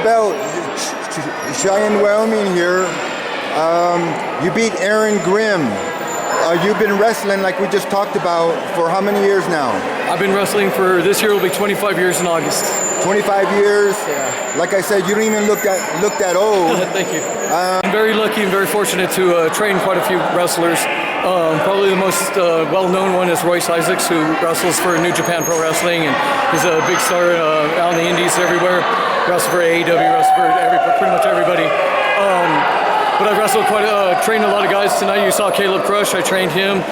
belt, Cheyenne, Wyoming here. You beat Aaron Grimm. You've been wrestling, like we just talked about, for how many years now? I've been wrestling for, this year will be 25 years in August. 25 years? Yeah. Like I said, you don't even look that old. Thank you. I'm very lucky and very fortunate to train quite a few wrestlers. Probably the most well-known one is Royce Isaacs, who wrestles for New Japan Pro Wrestling, and he's a big star out in the indies everywhere. Wrestles for AEW, wrestles for pretty much everybody. But I've wrestled trained a lot of guys tonight. You saw Caleb Crush, I trained him.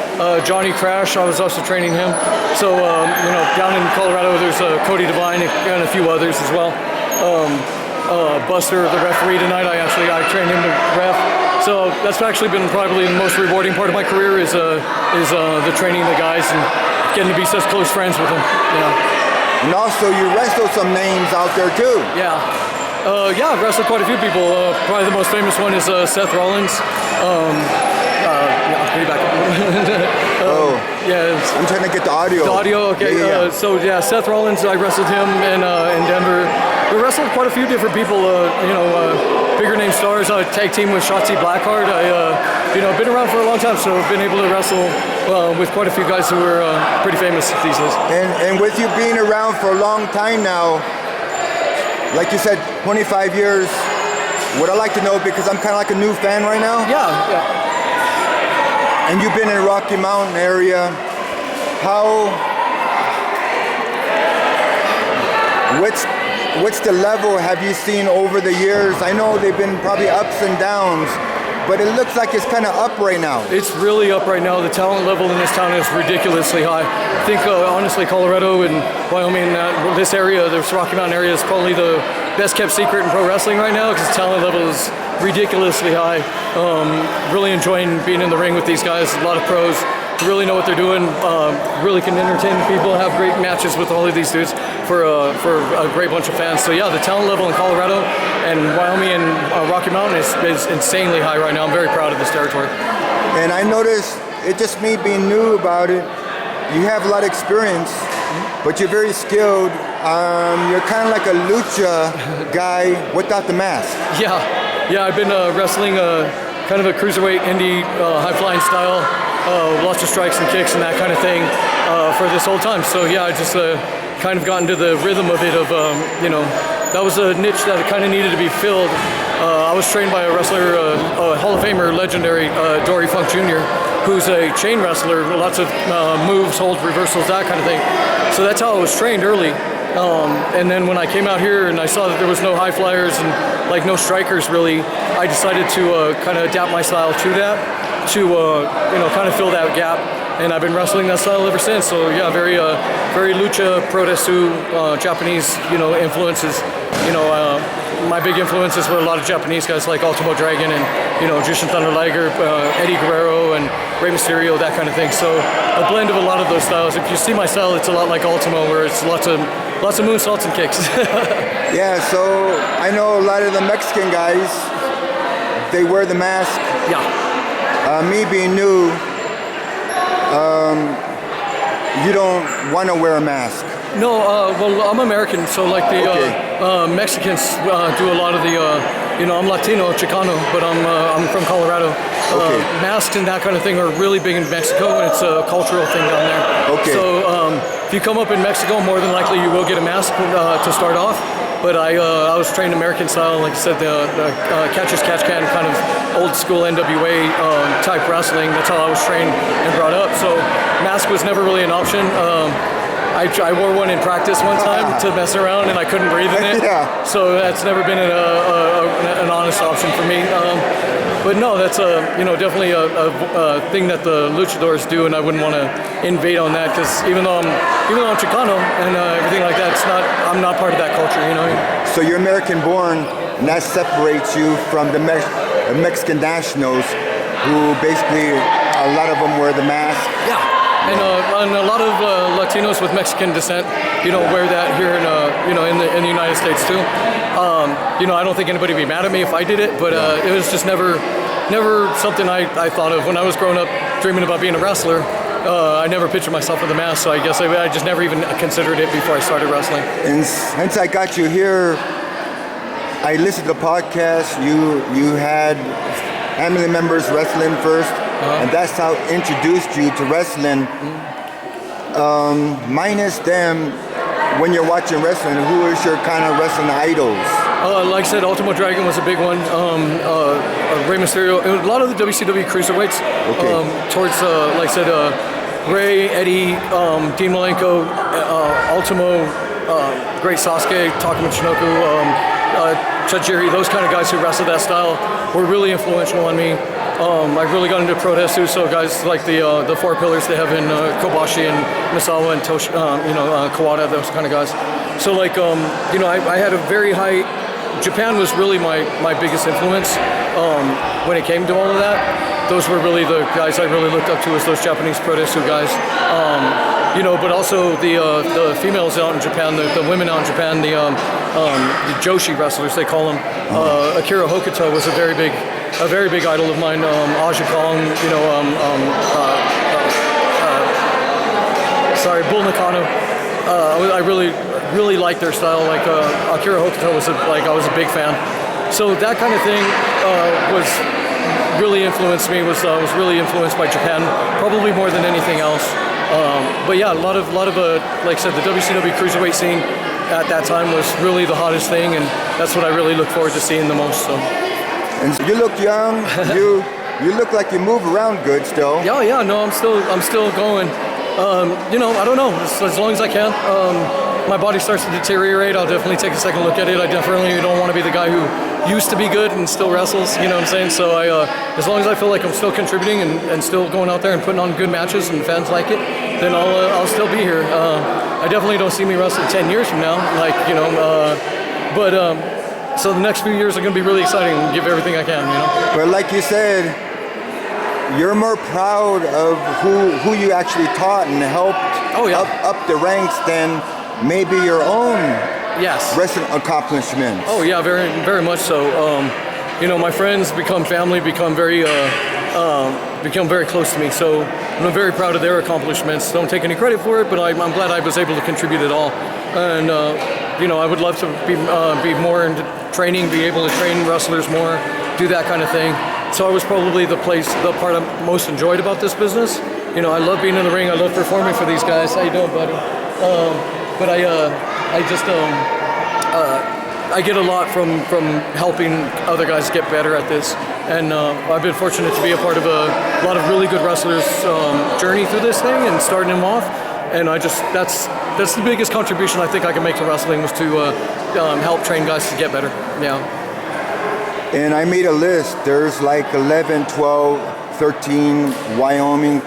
Johnny Crash, I was also training him. So, down in Colorado, there's Cody Devine and a few others as well. Buster, the referee tonight, I trained him to ref. So that's actually been probably the most rewarding part of my career is the training the guys and getting to be such close friends with them. Yeah. And also you wrestle some names out there too. Yeah. I've wrestled quite a few people. Probably the most famous one is Seth Rollins. Maybe back up. Yeah. I'm trying to get the audio. The audio, okay. Yeah. Seth Rollins, I wrestled him in Denver. We wrestled quite a few different people, bigger name stars. I tag team with Shotzi Blackheart. I've been around for a long time, so I've been able to wrestle with quite a few guys who are pretty famous these days. And with you being around for a long time now, like you said, 25 years, what I like to know, because I'm kind of like a new fan right now. Yeah. And you've been in the Rocky Mountain area. What's the level have you seen over the years? I know they've been probably ups and downs, but it looks like it's kind of up right now. It's really up right now. The talent level in this town is ridiculously high. I think, honestly, Colorado and Wyoming, this area, this Rocky Mountain area, is probably the best kept secret in pro wrestling right now because the talent level is ridiculously high. Really enjoying being in the ring with these guys. A lot of pros who really know what they're doing. Really can entertain people. Have great matches with all of these dudes for a great bunch of fans. So yeah, the talent level in Colorado and Wyoming and Rocky Mountain is insanely high right now. I'm very proud of this territory. And I noticed, it's just me being new about it, you have a lot of experience, but you're very skilled. You're kind of like a Lucha guy without the mask. Yeah, I've been wrestling kind of a cruiserweight indie high-flying style, lots of strikes and kicks and that kind of thing for this whole time. So yeah, I just kind of got into the rhythm of it that was a niche that kind of needed to be filled. I was trained by a wrestler, a Hall of Famer, legendary Dory Funk Jr., who's a chain wrestler, lots of moves, holds, reversals, that kind of thing. So that's how I was trained early. And then when I came out here and I saw that there was no high flyers and like no strikers really, I decided to kind of adapt my style to that, to kind of fill that gap. And I've been wrestling that style ever since. So yeah, very Lucha, Prodesu, Japanese, influences. My big influences were a lot of Japanese guys like Ultimo Dragon and Jushin Thunder Liger, Eddie Guerrero, and Rey Mysterio, that kind of thing. So a blend of a lot of those styles. If you see my style, it's a lot like Ultimo, where it's lots of moonsaults and kicks. Yeah, so I know a lot of the Mexican guys, they wear the mask. Yeah. Me being new, you don't want to wear a mask. No, well, I'm American, so like the Mexicans do a lot of the, I'm Latino, Chicano, but I'm from Colorado. Masks and that kind of thing are really big in Mexico, and it's a cultural thing down there. Okay. So if you come up in Mexico, more than likely you will get a mask to start off. But I was trained American style, like I said, the catch as catch can kind of old school NWA type wrestling. That's how I was trained and brought up. So mask was never really an option. I wore one in practice one time to mess around, and I couldn't breathe in it. Yeah. So that's never been an honest option for me. But no, that's definitely a thing that the luchadors do, and I wouldn't want to invade on that because even though I'm Chicano and everything like that, I'm not part of that culture. So you're American-born, and that separates you from the Mexican nationals, who basically a lot of them wear the mask. Yeah. And a lot of Latinos with Mexican descent, wear that here in the United States too. I don't think anybody would be mad at me if I did it, but it was just never something I thought of when I was growing up, dreaming about being a wrestler. I never pictured myself with a mask, so I guess I just never even considered it before I started wrestling. And since I got you here, I listened to the podcast. You had family members wrestling first, and that's how introduced you to wrestling. Minus them, when you're watching wrestling, who is your kind of wrestling idols? Like I said, Ultimo Dragon was a big one. Rey Mysterio, a lot of the WCW cruiserweights. Okay. Towards, like I said, Rey, Eddie, Dean Malenko, Ultimo, Great Sasuke, Taka Michinoku, Tajiri, those kind of guys who wrestled that style were really influential on me. I really got into Protestu, so guys like the four pillars they have in Kobashi and Misawa and Kawada, those kind of guys. So like, I had a very high, Japan was really my biggest influence when it came to all of that. Those were really the guys I really looked up to, as those Japanese Protestu guys. But also the females out in Japan, the women out in Japan, the Joshi wrestlers, they call them. Akira Hokuto was a very big idol of mine. Aja Kong, Bull Nakano. I really liked their style. Like Akira Hokuto I was a big fan. So that kind of thing was really influenced me. Was really influenced by Japan, probably more than anything else. But yeah, a lot of like I said, the WCW cruiserweight scene at that time was really the hottest thing, and that's what I really look forward to seeing the most. So. And you look young. you look like you move around good still. Yeah. No, I'm still going. I don't know. As long as I can. My body starts to deteriorate, I'll definitely take a second look at it. I definitely don't want to be the guy who used to be good and still wrestles, you know what I'm saying? So as long as I feel like I'm still contributing and still going out there and putting on good matches and fans like it, then I'll still be here. I definitely don't see me wrestle 10 years from now, so the next few years are going to be really exciting and give everything I can, But like you said, you're more proud of who you actually taught and helped up the ranks than maybe your own wrestling accomplishments. Oh yeah, very very much so. My friends become family, become very close to me. So I'm very proud of their accomplishments. Don't take any credit for it, but I'm glad I was able to contribute at all. And I would love to be more into training, be able to train wrestlers more, do that kind of thing. So I was probably the part I most enjoyed about this business. I love being in the ring. I love performing for these guys. How you doing, buddy? But I get a lot from helping other guys get better at this, and I've been fortunate to be a part of a lot of really good wrestlers' journey through this thing and starting them off. And that's the biggest contribution I think I can make to wrestling, was to help train guys to get better. Yeah. And I made a list. There's like 11, 12, 13 Wyoming,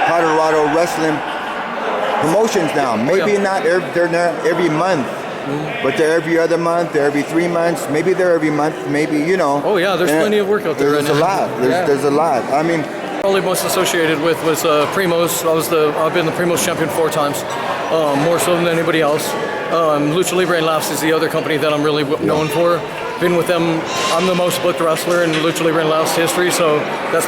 Colorado wrestling promotions now. Maybe they're not every month, but they're every other month, they're every 3 months, maybe they're every month, maybe, Oh yeah, there's plenty of work out there right now. There's a lot. I mean, probably most associated with was Primos. I've been the Primos champion 4 times, more so than anybody else. Lucha Libre and Laughs is the other company that I'm really known for. Been with them. I'm the most booked wrestler in Lucha Libre and Laughs history, so that's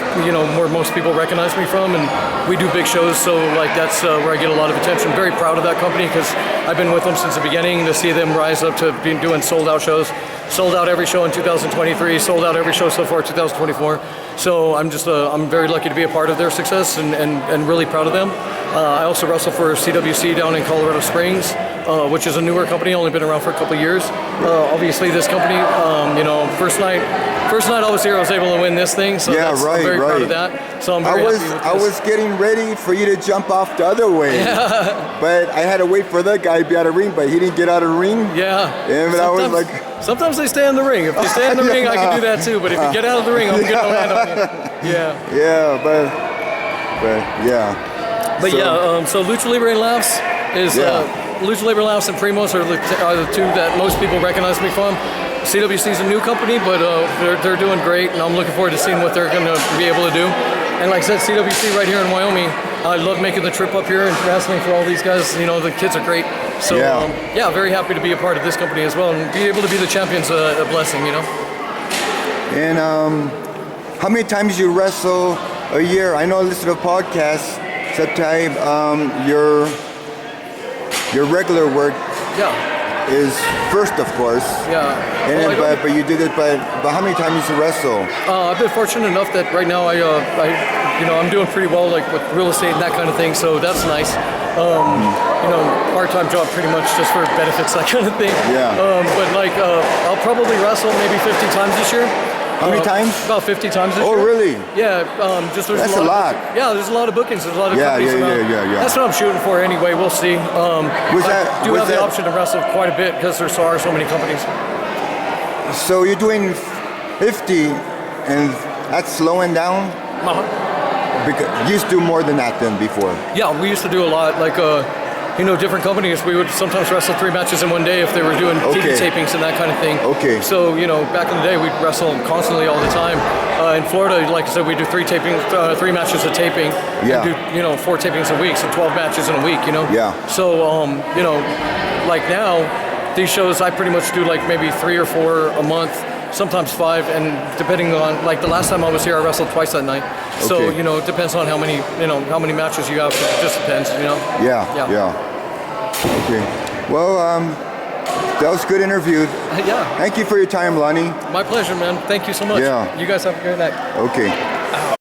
where most people recognize me from, and we do big shows, so that's where I get a lot of attention. Very proud of that company because I've been with them since the beginning. To see them rise up to be doing sold out shows, sold out every show in 2023, sold out every show so far 2024. So I'm very lucky to be a part of their success and really proud of them. I also wrestle for CWC down in Colorado Springs, which is a newer company, only been around for a couple of years. Obviously, this company, first night I was here, I was able to win this thing, so I'm very proud of that. So I'm very happy with this. I was getting ready for you to jump off the other way, but I had to wait for that guy to be out of the ring, but he didn't get out of the ring. Yeah. And I was like... Sometimes they stay in the ring. If they stay in the ring, I can do that too, but if you get out of the ring, I'm going to land on you. Yeah. Yeah, but yeah. But so Lucha Libre and Laughs is Lucha Libre Laughs and Primos are the two that most people recognize me from. CWC is a new company, but they're doing great, and I'm looking forward to seeing what they're going to be able to do. And like I said, CWC right here in Wyoming, I love making the trip up here and wrestling for all these guys. The kids are great. So very happy to be a part of this company as well, and be able to be the champion's a blessing, And how many times you wrestle a year? I know I listen to podcasts. Sometimes your regular work. Yeah. is first, of course. Yeah. And Well, then, but you did it. But how many times you wrestle? I've been fortunate enough that right now I'm doing pretty well, like with real estate and that kind of thing. So that's nice. Part-time job pretty much just for benefits, that kind of thing. Yeah. But I'll probably wrestle maybe 50 times this year. How many times? About 50 times this year. Oh, really? Yeah. There's That's a lot. There's a lot of bookings. There's a lot of Yeah, companies around. yeah. That's what I'm shooting for anyway. We'll see. I do have the option to wrestle quite a bit because there are so many companies. So you're doing 50, and that's slowing down? Because you used to do more than that than before. Yeah, we used to do a lot. Different companies, we would sometimes wrestle 3 matches in one day if they were doing TV tapings and that kind of thing. Okay. So, back in the day, we'd wrestle constantly all the time. In Florida, like I said, we do 3 matches a taping. Yeah. We do, 4 tapings a week, so 12 matches in a week, Yeah. So, like now, these shows, I pretty much do like maybe 3 or 4 a month, sometimes 5, and depending on, like the last time I was here, I wrestled twice that night. So, Okay. it depends on how many matches you have. It just depends, Yeah. Okay. Well, that was a good interview. Yeah. Thank you for your time, Lonnie. My pleasure, man. Thank you so much. Yeah. You guys have a great night. Okay.